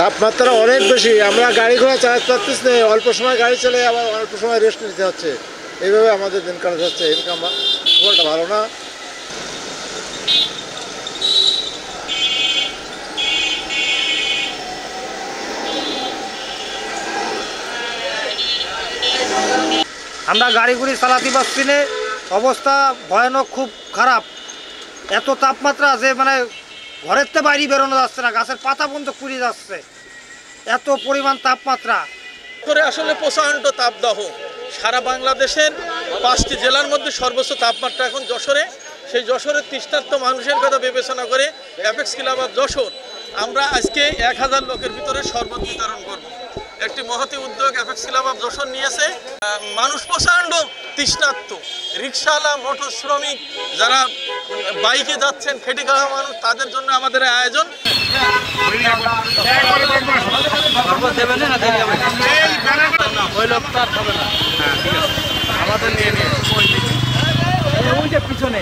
তাপমাত্রা অনেক বেশি, আমরা গাড়ি ঘোড়া চালাতে পারতেছি না, অল্প সময় গাড়ি চলে আবার অল্প সময় রেস্ট নিতে হচ্ছে, এইভাবে আমাদের দিন কাটা যাচ্ছে। ইনকাম খুব একটা ভালো না। আমরা গাড়ি গুড়ি চালাতে পারছি না, অবস্থা ভয়ানক, খুব খারাপ। এত তাপমাত্রা আছে মানে ঘরের থেকে বাইরে বেরোনো যাচ্ছে না, গাছের পাতা পর্যন্ত পুড়ে যাচ্ছে, এত পরিমাণ তাপমাত্রা। করে আসলে প্রচণ্ড তাপদাহ। সারা বাংলাদেশের 5টি জেলার মধ্যে সর্বোচ্চ তাপমাত্রা এখন যশোরে। সেই যশোরের তৃষ্ণার্ত মানুষের কথা বিবেচনা করে অ্যাপেক্স ক্লাব অফ যশোর আমরা আজকে 1000 লোকের ভিতরে শরবত বিতরণ করব। একটি মহতি উদ্যোগ অ্যাপেক্স ক্লাব অফ যশোর নিয়েছে। মানুষ প্রচণ্ড তৃষ্ণার্ত, রিক্সাওয়ালা, মোটর শ্রমিক, যারা বাইকে যাচ্ছেন, খেটে খাওয়া মানুষ, তাদের জন্য আমাদের আয়োজন। আমাদের নিয়ে পিছনে